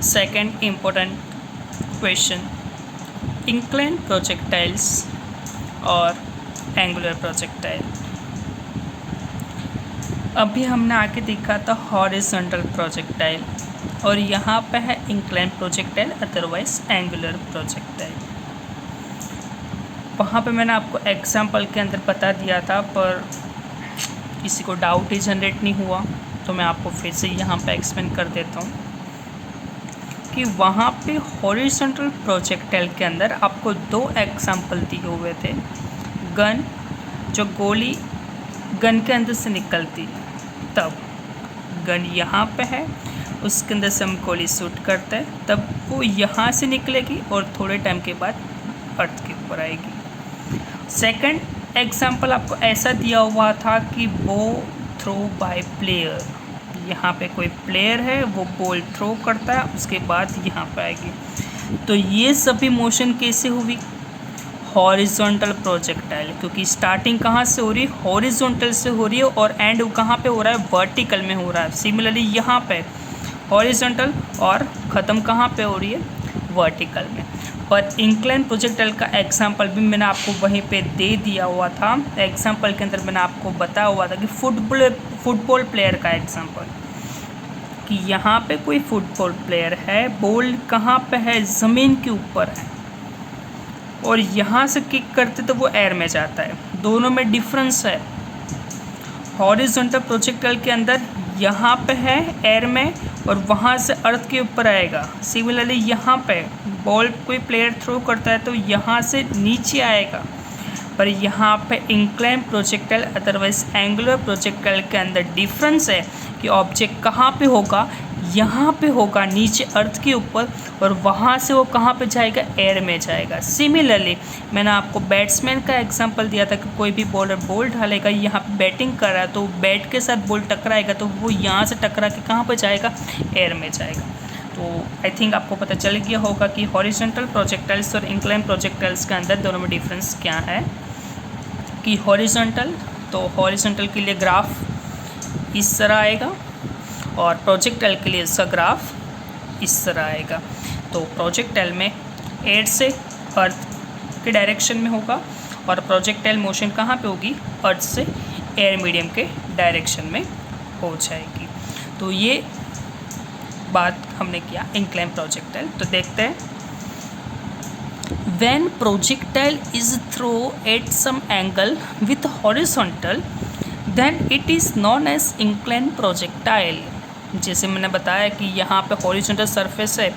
Second important question, incline projectiles और angular projectile. अभी हमने आगे देखा था हॉरिजॉन्टल प्रोजेक्टाइल और यहाँ पे है incline projectile otherwise angular projectile. वहाँ पे मैंने आपको एग्जाम्पल के अंदर बता दिया था, पर किसी को डाउट ही जनरेट नहीं हुआ, तो मैं आपको फिर से यहाँ पे एक्सप्लेन कर देता हूँ कि वहाँ पे हॉरिजॉन्टल प्रोजेक्टाइल के अंदर आपको दो एग्जाम्पल दिए हुए थे। गन, जो गोली गन के अंदर से निकलती, तब गन यहाँ पे है, उसके अंदर से हम गोली शूट करते हैं, तब वो यहाँ से निकलेगी और थोड़े टाइम के बाद अर्थ के ऊपर आएगी। सेकंड एग्जाम्पल आपको ऐसा दिया हुआ था कि बो थ्रो बाय प्लेयर, यहाँ पे कोई प्लेयर है, वो बॉल थ्रो करता है, उसके बाद यहाँ पे आएगी। तो ये सभी मोशन कैसे हुई? हॉरिजॉन्टल प्रोजेक्टाइल, क्योंकि स्टार्टिंग कहाँ से हो रही है? हॉरिजॉन्टल से हो रही है और एंड कहाँ पे हो रहा है? वर्टिकल में हो रहा है। सिमिलरली यहाँ पे हॉरिजॉन्टल और ख़त्म कहाँ पे हो रही है? वर्टिकल में। पर इंक्लाइन प्रोजेक्टाइल का एग्जाम्पल भी मैंने आपको वहीं पे दे दिया हुआ था। एग्जाम्पल के अंदर मैंने आपको बताया हुआ था कि फुटबॉल प्लेयर का एग्जाम्पल, कि यहाँ पे कोई फुटबॉल प्लेयर है, बॉल कहाँ पे है? ज़मीन के ऊपर है, और यहाँ से किक करते तो वो एयर में जाता है। दोनों में डिफरेंस है। हॉरिजॉन्टल प्रोजेक्टाइल के अंदर यहाँ पे है एयर में और वहाँ से अर्थ के ऊपर आएगा। सिमिलरली यहाँ पे बॉल कोई प्लेयर थ्रो करता है तो यहाँ से नीचे आएगा, पर यहाँ पे incline projectile otherwise angular projectile के अंदर डिफरेंस है कि ऑब्जेक्ट कहाँ पे होगा? यहाँ पे होगा, नीचे अर्थ के ऊपर, और वहाँ से वो कहाँ पे जाएगा? एयर में जाएगा। सिमिलरली मैंने आपको बैट्समैन का एग्जांपल दिया था कि कोई भी बॉलर बॉल डालेगा, यहाँ पे बैटिंग कर रहा है, तो बैट के साथ बॉल टकराएगा तो वो यहाँ से टकरा के कहाँ पे जाएगा? एयर में जाएगा। तो आई थिंक आपको पता चल गया होगा कि हॉरिजॉन्टल प्रोजेक्टाइल्स और इंक्लाइन प्रोजेक्टाइल्स के अंदर दोनों में डिफरेंस क्या है। कि हॉरिजॉन्टल, तो हॉरिजॉन्टल के लिए ग्राफ इस तरह आएगा और प्रोजेक्टाइल के लिए इसका ग्राफ इस तरह आएगा। तो प्रोजेक्टाइल में एयर से अर्थ के डायरेक्शन में होगा और प्रोजेक्टाइल मोशन कहाँ पे होगी? अर्थ से एयर मीडियम के डायरेक्शन में हो जाएगी। तो ये बात हमने किया इंक्लाइन प्रोजेक्टाइल। तो देखते हैं, when projectile is thrown at some angle with horizontal then it is known as inclined projectile। जैसे मैंने बताया कि यहाँ पे हॉरिजॉन्टल सरफेस है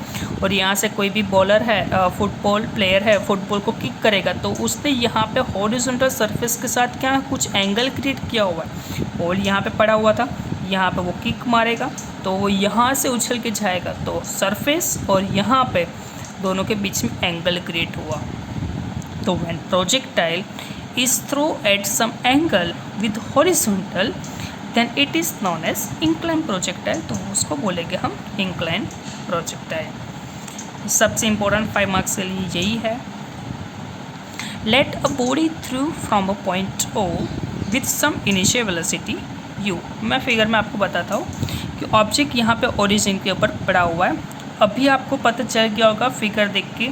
और यहाँ से कोई भी बॉलर है, फुटबॉल प्लेयर है, फुटबॉल को किक करेगा, तो उसने यहाँ पे हॉरिजॉन्टल सरफेस के साथ क्या कुछ एंगल क्रिएट किया हुआ है। बॉल यहाँ पे पड़ा हुआ था, यहाँ पे वो किक मारेगा तो वो यहाँ से उछल के जाएगा, तो सरफेस और यहाँ पे दोनों के बीच में एंगल क्रिएट हुआ। तो when projectile is throw at some angle with horizontal then it is known as incline projectile. तो उसको बोलेंगे हम इंक्लाइन प्रोजेक्टाइल। सबसे इम्पोर्टेंट 5 मार्क्स के लिए यही है। Let a body threw from a point O with some initial velocity u। मैं फिगर में आपको बताता हूँ कि ऑब्जेक्ट यहाँ पे ओरिजिन के ऊपर पड़ा हुआ है। अभी आपको पता चल गया होगा फिगर देख के,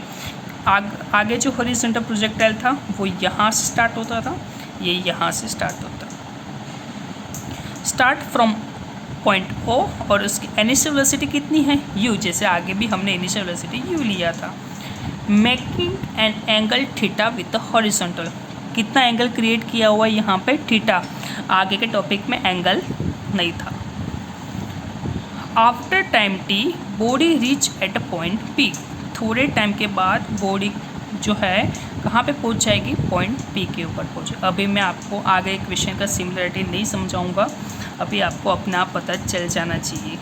आगे जो हॉरिजॉन्टल प्रोजेक्टाइल था वो यहाँ से स्टार्ट होता था, ये यहाँ से स्टार्ट होता है। स्टार्ट फ्रॉम पॉइंट ओ और उसकी इनिशियल वेलोसिटी कितनी है? u। जैसे आगे भी हमने इनिशियल वेलोसिटी u लिया था। Making an angle theta with the horizontal. कितना एंगल क्रिएट किया हुआ है यहाँ पे? थीटा। आगे के टॉपिक में एंगल नहीं था। After time t body reach at a point p। थोड़े टाइम के बाद बॉडी जो है कहाँ पे पहुँच जाएगी? पॉइंट p के ऊपर पहुँचे। अभी मैं आपको आगे क्वेश्चन का सिमिलरिटी नहीं समझाऊंगा, अभी आपको अपने आप पता चल जाना चाहिए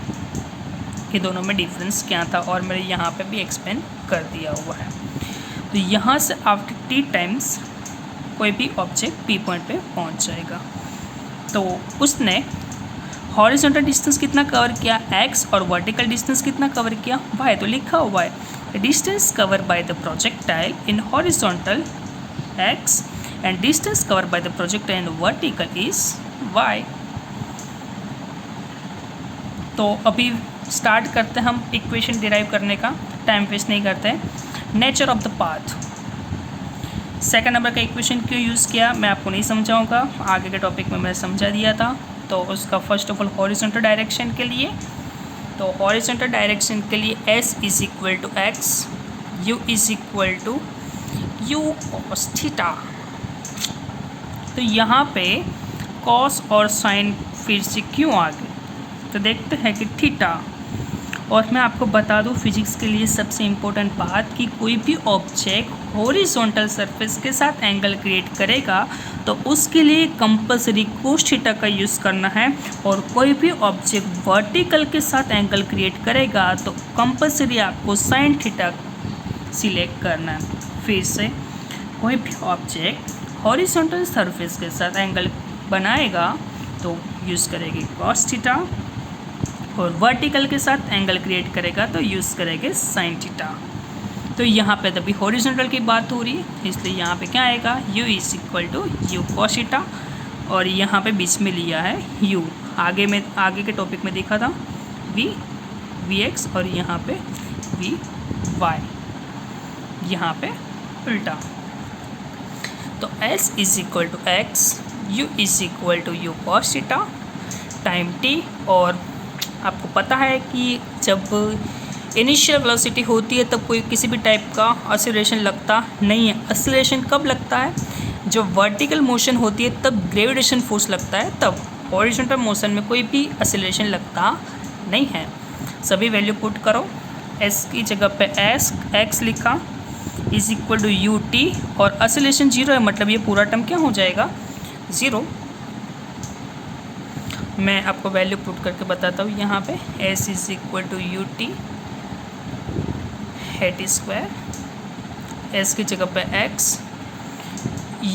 कि दोनों में डिफरेंस क्या था, और मैंने यहाँ पे भी एक्सप्लेन कर दिया हुआ है। तो यहाँ से आफ्टर t टाइम्स कोई भी ऑब्जेक्ट p पॉइंट पे पहुँच जाएगा। तो उसने हॉरिजॉन्टल डिस्टेंस कितना कवर किया? x, और वर्टिकल डिस्टेंस कितना कवर किया? y। तो लिखा हुआ है distance cover by the projectile in horizontal x and distance cover by the projectile in vertical is y। तो अभी स्टार्ट करते हैं हम इक्वेशन डिराइव करने का, टाइम वेस्ट नहीं करते हैं। Nature of the path, second number का इक्वेशन क्यों यूज़ किया मैं आपको नहीं समझाऊंगा, आगे के टॉपिक में मैंने समझा दिया था। तो उसका first of all horizontal direction के लिए, तो हॉरिजॉन्टल डायरेक्शन के लिए s is equal to x, u is equal to u cos theta. तो यहाँ पे कॉस और साइन फिर से क्यों आ गए, तो देखते हैं कि थीटा। और मैं आपको बता दूं फिजिक्स के लिए सबसे इम्पोर्टेंट बात कि कोई भी ऑब्जेक्ट हॉरिजॉन्टल सरफेस के साथ एंगल क्रिएट करेगा तो उसके लिए कंपलसरी कोस थीटा का यूज़ करना है, और कोई भी ऑब्जेक्ट वर्टिकल के साथ एंगल क्रिएट करेगा तो कंपलसरी आपको साइन थीटा सिलेक्ट करना है। फिर से कोई भी ऑब्जेक्ट हॉरिजॉन्टल सरफेस के साथ एंगल बनाएगा तो यूज़ करेगी कॉस थीटा, और वर्टिकल के साथ एंगल क्रिएट करेगा तो यूज़ करेंगे साइन थीटा। तो यहाँ पे तभी हॉरिजॉन्टल की बात हो रही है, इसलिए यहाँ पे क्या आएगा u is equal to u cos theta, और यहाँ पे बीच में लिया है u। आगे के टॉपिक में देखा था v x और यहाँ पे v y, यहाँ पे उल्टा। तो s is equal to x, u is equal to u cos theta time t। और आपको पता है कि जब इनिशियल वेलोसिटी होती है तब कोई किसी भी टाइप का एक्सेलरेशन लगता नहीं है। एक्सेलरेशन कब लगता है, जब वर्टिकल मोशन होती है तब ग्रेविटेशन फोर्स लगता है, तब हॉरिजॉन्टल मोशन में कोई भी एक्सेलरेशन लगता नहीं है। सभी वैल्यू पुट करो, s की जगह पे x लिखा is equal to u t, और एक्सेलरेशन 0 है मतलब ये पूरा टर्म क्या हो जाएगा 0। मैं आपको वैल्यू पुट करके बताता हूँ। यहाँ पे s is equal to u t हेट स्क्वायर, s की जगह पे x,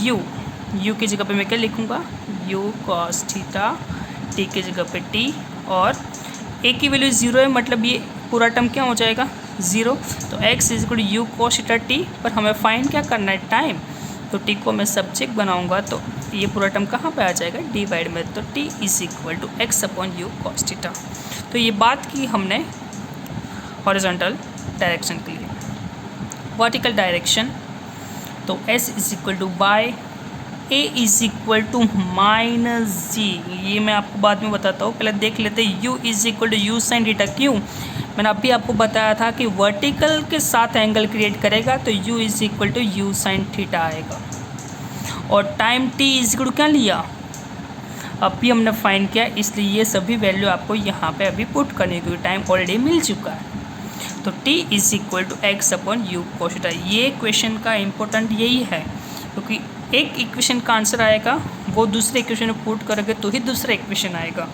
u की जगह पे मैं क्या लिखूँगा u cos थीटा, t की जगह पे t, और a की वैल्यू 0 है मतलब ये पूरा टर्म क्या हो जाएगा 0। तो x is equal to u cos theta t, पर हमें फाइंड क्या करना है टाइम, तो t को मैं सब्जेक्ट बनाऊँगा तो ये पूरा टर्म कहाँ पे आ जाएगा डिवाइड में, तो t is equal to x upon you cos theta. तो ये बात की हमने हॉरिजॉन्टल डायरेक्शन के लिए। वर्टिकल डायरेक्शन, तो s is equal to Y, a is equal to minus G, ये मैं आपको बाद में बताता हूँ, पहले देख लेते हैं u is equal to u sine theta. क्यों, मैंने अभी आपको बताया था कि वर्टिकल के साथ एंगल क्रिएट करेगा तो u is equal to u sine theta आएगा, और time t is equal to क्या लिया अभी हमने फाइंड किया, इसलिए ये सभी वैल्यू आपको यहाँ पे अभी पुट करनी, क्योंकि टाइम ऑलरेडी मिल चुका है। तो t is equal to x upon you cos theta. ये क्वेश्चन का इम्पोर्टेंट यही है, क्योंकि एक इक्वेशन का आंसर आएगा वो दूसरे इक्वेशन में पुट करोगे तो ही दूसरा इक्वेशन आएगा।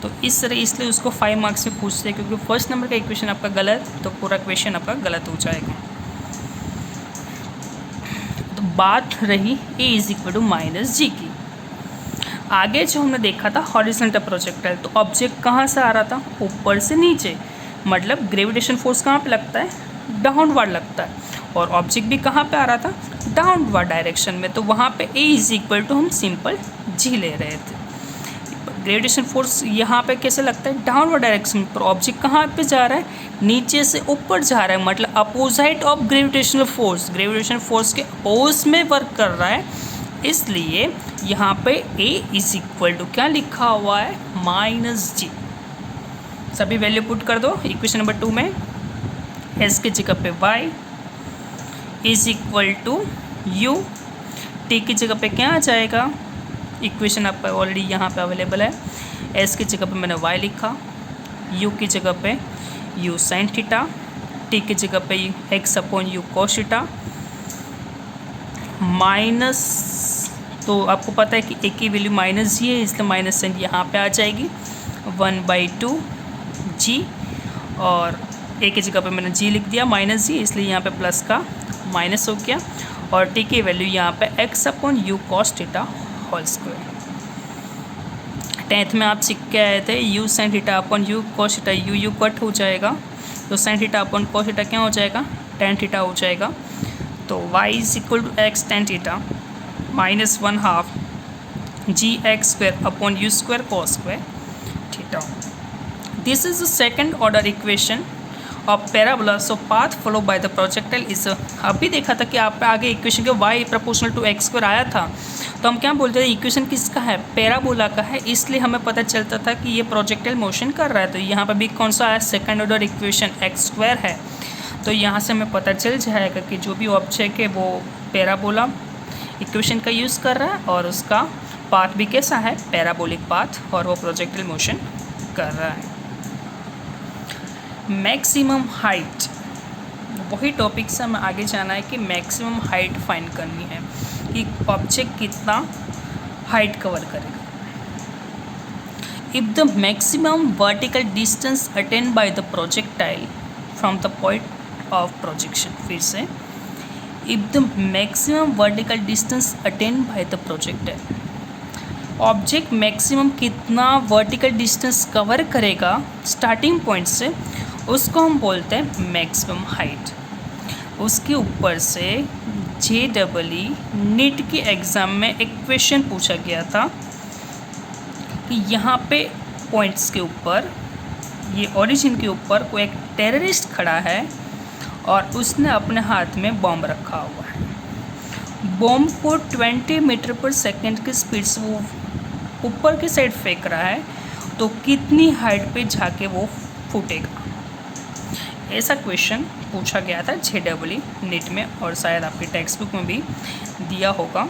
तो इस तरह इसलिए उसको 5 मार्क्स में पूछते हैं, क्योंकि फर्स्ट नंबर का इक्वेशन आपका गलत तो पूरा क्वेश्चन आपका गलत हो जाएगा। तो बात रही a is equal to minus G की। आगे जो हमने देखा था हॉरिजॉन्टल प्रोजेक्टाइल, तो ऑब्जेक्ट कहाँ से आ रहा था ऊपर से नीचे, मतलब ग्रेविटेशन फोर्स कहाँ पे लगता है डाउनवर्ड लगता है, और ऑब्जेक्ट भी कहाँ पे आ रहा था डाउनवर्ड डायरेक्शन में, तो वहाँ पे a इज इक्वल टू हम सिंपल g ले रहे थे। ग्रेविटेशन फोर्स यहाँ पे कैसे लगता है डाउनवर्ड डायरेक्शन पर, ऑब्जेक्ट कहाँ पे जा रहा है नीचे से ऊपर जा रहा है, मतलब opposite of gravitational force, gravitation force के अपोज में वर्क कर रहा है, इसलिए यहाँ पे a इज इक्वल टू क्या लिखा हुआ है माइनस जी। सभी वैल्यू पुट कर दो इक्वेशन नंबर 2 में, s की जगह पे y is equal to u, t की जगह पे क्या आ जाएगा, इक्वेशन आपका ऑलरेडी यहाँ पे अवेलेबल है, s की जगह पे मैंने y लिखा, u की जगह पे u साइन थीटा, t की जगह पे x upon you cos theta, minus, तो आपको पता है कि a की वैल्यू माइनस जी है इसलिए माइनस साइन यहाँ पे आ जाएगी 1/2 g, और a की जगह पे मैंने g लिख दिया माइनस जी, इसलिए यहाँ पे प्लस का माइनस हो गया, और t की वैल्यू यहाँ पे x upon you cos theta whole square. 10th में आप सीख के आए थे u sine theta upon you cos theta, u cut हो जाएगा तो sine theta upon cos theta क्या हो जाएगा tan थीटा हो जाएगा। तो y is equal to x tan theta minus 1/2 g x square upon u square cos square theta. This is the second order equation of parabola, so path follow by the projectile is. अभी देखा था कि आप आगे equation के y proportional to x square आया था, तो हम क्या बोलते थे, इक्वेशन किसका है, पैराबोला का है, इसलिए हमें पता चलता था कि ये प्रोजेक्टाइल मोशन कर रहा है। तो यहाँ पर भी कौन सा है, second order equation x square है। तो यहाँ से हमें पता चल जाएगा कि जो भी ऑब्जेक्ट है वो पैराबोला इक्वेशन का यूज़ कर रहा है और उसका पाथ भी कैसा है, पैराबोलिक पाथ, और वो प्रोजेक्टाइल मोशन कर रहा है। मैक्सिमम हाइट, वही टॉपिक से हमें आगे जाना है कि मैक्सिमम हाइट फाइंड करनी है कि ऑब्जेक्ट कितना हाइट कवर करेगा। If the maximum vertical distance attend bye the projectile from the point of projection, फिर से if the maximum vertical distance attend bye the projectile, object maximum कितना vertical distance cover करेगा starting point से, उसको हम बोलते हैं मैक्सिमम हाइट। उसके ऊपर से JEE नीट के एग्ज़ाम में एक क्वेश्चन पूछा गया था कि यहाँ पे पॉइंट्स के ऊपर, ये ओरिजिन के ऊपर कोई एक टेररिस्ट खड़ा है और उसने अपने हाथ में बॉम्ब रखा हुआ है। बॉम्ब को 20 मीटर पर सेकेंड की स्पीड से वो ऊपर की साइड फेंक रहा है, तो कितनी हाइट पे जाके वो फूटेगा, ऐसा क्वेश्चन पूछा गया था JEE नीट में, और शायद आपकी टेक्स्ट बुक में भी दिया होगा।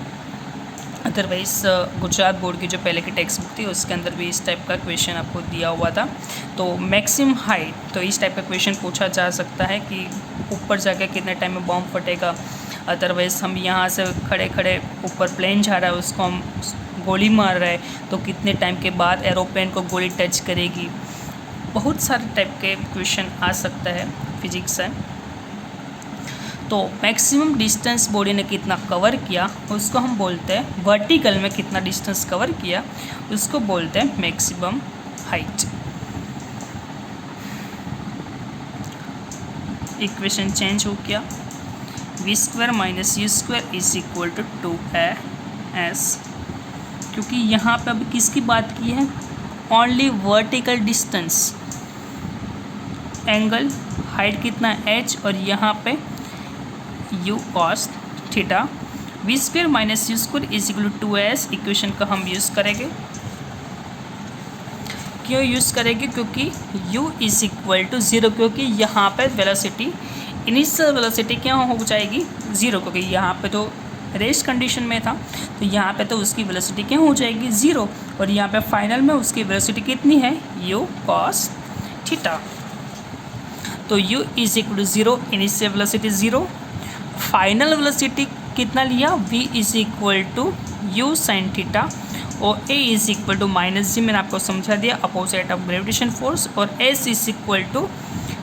अदरवाइज़ गुजरात बोर्ड की जो पहले की टेक्स्ट बुक थी उसके अंदर भी इस टाइप का क्वेश्चन आपको दिया हुआ था। तो मैक्सिमम हाइट, तो इस टाइप का क्वेश्चन पूछा जा सकता है कि ऊपर जाके कितने टाइम में बॉम्ब फटेगा। अदरवाइज़ हम यहाँ से खड़े खड़े ऊपर प्लेन जा रहा है, उसको हम गोली मार रहे हैं, तो कितने टाइम के बाद एरोप्लेन को गोली टच करेगी। बहुत सारे टाइप के क्वेश्चन आ सकता है, फिजिक्स है। तो मैक्सिमम डिस्टेंस बॉडी ने कितना कवर किया उसको हम बोलते हैं, वर्टिकल में कितना डिस्टेंस कवर किया उसको बोलते हैं मैक्सिमम हाइट। इक्वेशन चेंज हो गया, v² - u² is equal to 2as, क्योंकि यहाँ पे अभी किसकी बात की है, only vertical distance, angle height कितना है h, और यहाँ पे u cos थीटा। v² - u² is equal to 2as equation का हम यूज़ करेंगे। क्यों यूज़ करेंगे, क्योंकि u इज इक्वल टू 0, क्योंकि यहाँ पे वेलोसिटी, इनिशियल वेलोसिटी क्या हो जाएगी 0, क्योंकि यहाँ पे तो रेस्ट कंडीशन में था, तो यहाँ पे तो उसकी वेलोसिटी क्या हो जाएगी 0, और यहाँ पे फाइनल में उसकी वेलोसिटी कितनी है, u cos थीटा। तो u is equal to 0, initial velocity 0, final velocity कितना लिया, v is equal to u sin theta, और a is equal to -g, मैंने आपको समझा दिया, अपोजिट ऑफ ग्रेविटेशन फोर्स, और s is equal to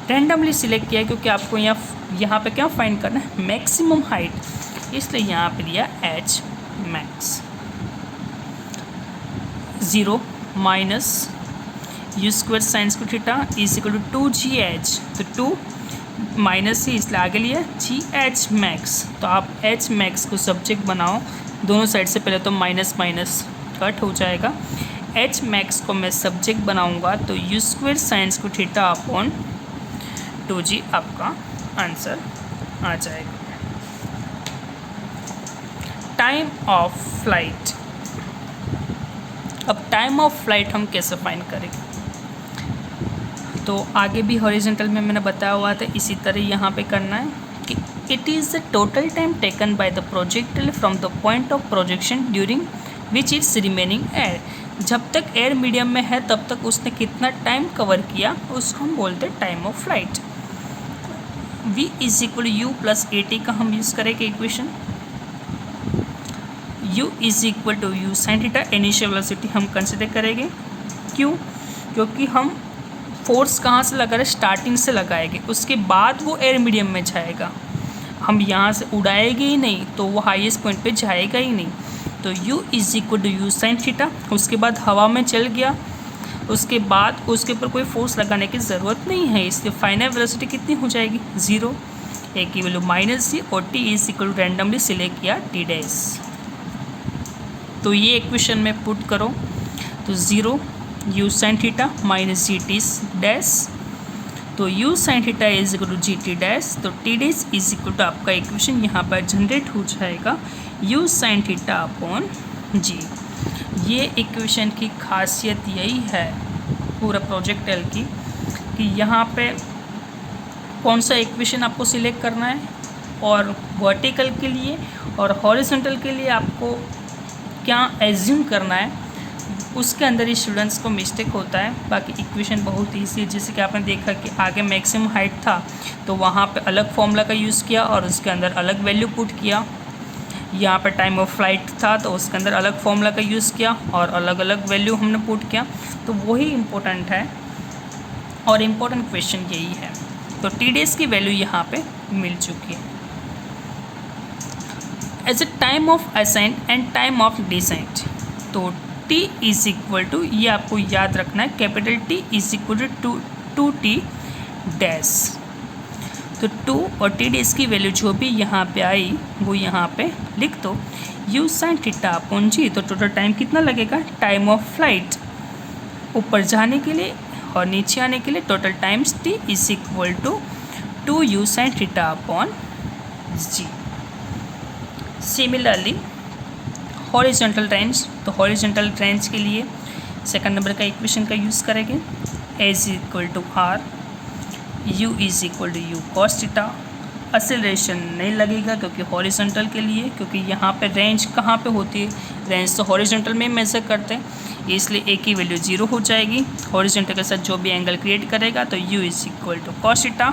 randomly select किया क्योंकि आपको यहाँ पे क्या फाइंड करना है, मैक्सिमम हाइट, इसलिए यहाँ पे दिया h max। 0 माइनस u² sin² theta is equal to 2gh, तो 2 माइनस ही इसलिए आगे लिया gh max। तो आप h max को सब्जेक्ट बनाओ दोनों साइड से, पहले तो माइनस माइनस कट हो जाएगा, h max को मैं सब्जेक्ट बनाऊंगा तो u² sin² theta upon 2g आपका आंसर आ जाएगा। टाइम ऑफ फ्लाइट, अब टाइम ऑफ फ्लाइट हम कैसे फाइंड करेंगे, तो आगे भी हॉरिजॉन्टल में मैंने बताया हुआ था, इसी तरह यहाँ पे करना है कि it is the total time taken by the projectile from the point of projection during which it's remaining air. जब तक एयर मीडियम में है तब तक उसने कितना टाइम कवर किया उसको हम बोलते हैं time of flight. v is equal u plus at का हम यूज़ करेंगे equation, u is equal to u sin theta, initial velocity हम कंसिडर करेंगे। क्यों, क्योंकि हम फोर्स कहाँ से लगा रहे, स्टार्टिंग से लगाएंगे, उसके बाद वो एयर मीडियम में जाएगा, हम यहाँ से उड़ाएंगे ही नहीं तो वो हाईएस्ट पॉइंट पे जाएगा ही नहीं। तो u is equal to u sin theta, उसके बाद हवा में चल गया, उसके बाद उसके ऊपर कोई फोर्स लगाने की ज़रूरत नहीं है, इसलिए फाइनल वेलोसिटी कितनी हो जाएगी 0, a की वैल्यू -g, और t is equal to randomly select किया t डैश। तो ये इक्वेशन में पुट करो तो 0 U sine theta minus G T dash, तो U sine theta is equal to G T dash, तो T dash is equal to आपका equation यहाँ पर जनरेट हो जाएगा U sine theta upon G. ये इक्वेशन की खासियत यही है पूरा प्रोजेक्टाइल की कि यहाँ पे कौन सा इक्वेशन आपको सिलेक्ट करना है और वर्टिकल के लिए और हॉरिजॉन्टल के लिए आपको क्या एज्यूम करना है, उसके अंदर ही स्टूडेंट्स को मिस्टेक होता है। बाकी इक्वेशन बहुत ईजी है, जैसे कि आपने देखा कि आगे मैक्सिमम हाइट था तो वहाँ पे अलग फॉर्मूला का यूज़ किया और उसके अंदर अलग वैल्यू पुट किया। यहाँ पे टाइम ऑफ फ्लाइट था तो उसके अंदर अलग फॉर्मूला का यूज़ किया और अलग अलग वैल्यू हमने पुट किया। तो वही इम्पोर्टेंट है और इम्पोर्टेंट क्वेश्चन यही है। तो टी डेज की वैल्यू यहाँ पे मिल चुकी है। As a time of ascent and time of descent, तो t इज इक्वल टू, ये आपको याद रखना है, capital T is equal to 2t dash. तो 2 और t डैश की वैल्यू जो भी यहाँ पे आई वो यहाँ पे लिख दो, u sine theta upon G. तो टोटल टाइम कितना लगेगा, टाइम ऑफ फ्लाइट ऊपर जाने के लिए और नीचे आने के लिए total times t is equal to 2u sine theta upon g. Similarly horizontal range, तो हॉरिजॉन्टल रेंज के लिए सेकंड नंबर का इक्वेशन का यूज़ करेंगे, s equal to R, u is equal to u cos theta. Acceleration नहीं लगेगा क्योंकि horizontal के लिए, क्योंकि यहाँ पे रेंज कहाँ पे होती है, रेंज तो हॉरिजॉन्टल में मेजर करते हैं, इसलिए ए की वैल्यू 0 हो जाएगी। हॉरिजॉन्टल के साथ जो भी एंगल क्रिएट करेगा तो u is equal to cos theta,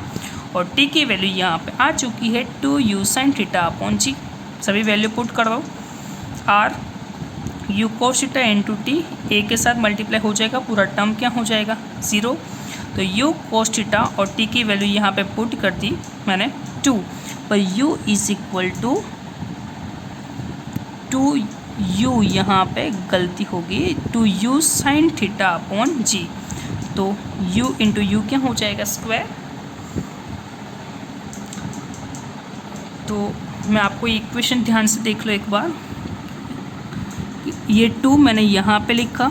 और टी की वैल्यू यहाँ पे आ चुकी है 2u साइन थीटा अपॉन जी। सभी वैल्यू पुट कर दो, R U cos theta into T, A के साथ मल्टीप्लाई हो जाएगा, पूरा टर्म क्या हो जाएगा 0। तो यू कोस थीटा और टी की वैल्यू यहाँ पे पुट कर दी मैंने 2, पर you is equal to 2u, यहाँ पे गलती होगी, 2u sine theta upon G. तो u इंटू यू क्या हो जाएगा स्क्वायर। तो मैं आपको इक्वेशन ध्यान से देख लो एक बार, ये 2 मैंने यहाँ पे लिखा,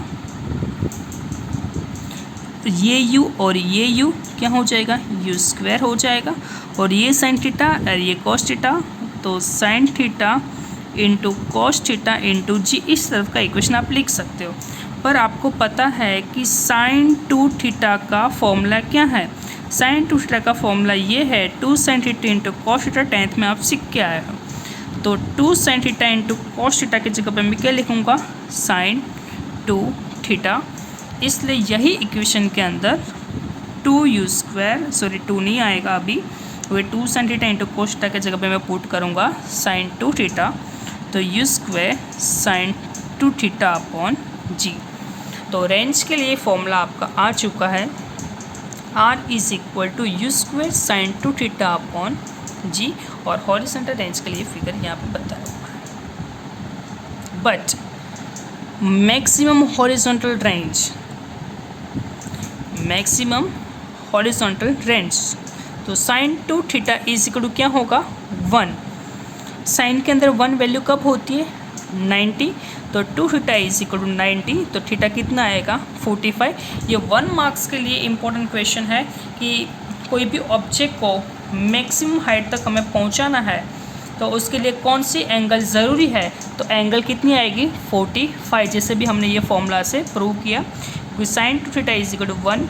ये u और ये u क्या हो जाएगा, u स्क्वायर हो जाएगा, और ये साइन थीटा और ये कॉस थीटा, तो sine theta into cos theta into G, इस तरफ का इक्वेशन आप लिख सकते हो। पर आपको पता है कि साइन 2 थीटा का फॉर्मूला क्या है, साइन 2 थीटा का फॉर्मूला ये है 2 sine theta into cos theta, 10th में आप सीख के आए हो। तो 2 sine theta into cos theta की जगह पे मैं क्या लिखूँगा, साइन 2 थीटा, इसलिए यही इक्वेशन के अंदर 2u स्क्वायर, सॉरी 2 नहीं आएगा अभी, वो 2 sine theta into cos theta की जगह पे मैं पुट करूँगा साइन 2 थीटा, तो u square sine 2 theta upon G. तो रेंज के लिए फॉर्मूला आपका आ चुका है, r is equal to U square sine 2 theta upon G, और हॉरिजॉन्टल रेंज के लिए फिगर यहाँ पे बताया हुआ है। But maximum horizontal range, maximum horizontal range, तो sine 2 theta is equal to क्या होगा 1, साइन के अंदर 1 वैल्यू कब होती है 90, तो 2 थीटा इज इक्वल टू 90, तो थीटा कितना आएगा 45। ये 1 मार्क्स के लिए इम्पोर्टेंट क्वेश्चन है कि कोई भी ऑब्जेक्ट को मैक्सिमम हाइट तक हमें पहुंचाना है तो उसके लिए कौन सी एंगल ज़रूरी है, तो एंगल कितनी आएगी 45, जैसे भी हमने ये फॉर्मूला से प्रूव किया। क्योंकि sine 2 theta is equal to 1,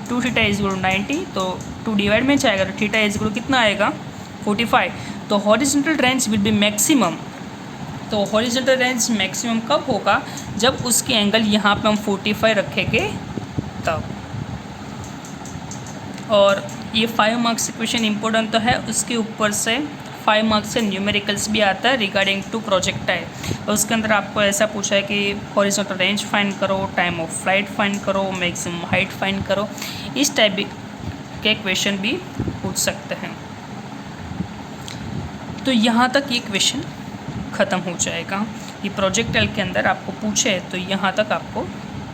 2 theta is equal to 90, तो 2 डिवाइड में जाएगा तो थीटा इज इक्वल टू कितना आएगा 45। तो horizontal range will be maximum, तो हॉरिजॉन्टल रेंज मैक्सिमम कब होगा, जब उसकी एंगल यहाँ पे हम 45 रखेंगे तब। और ये 5 मार्क्स क्वेश्चन इंपॉर्टेंट तो है, उसके ऊपर से 5 मार्क्स से न्यूमेरिकल्स भी आता है रिगार्डिंग टू प्रोजेक्टाइल, और उसके अंदर आपको ऐसा पूछा है कि हॉरिजॉन्टल रेंज फाइंड करो, टाइम ऑफ फ्लाइट फाइंड करो, मैक्सिमम हाइट फाइंड करो, इस टाइप के क्वेश्चन भी पूछ सकते हैं। तो यहाँ तक ये क्वेश्चन ख़त्म हो जाएगा। ये प्रोजेक्टाइल के अंदर आपको पूछे तो यहाँ तक आपको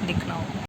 लिखना होगा।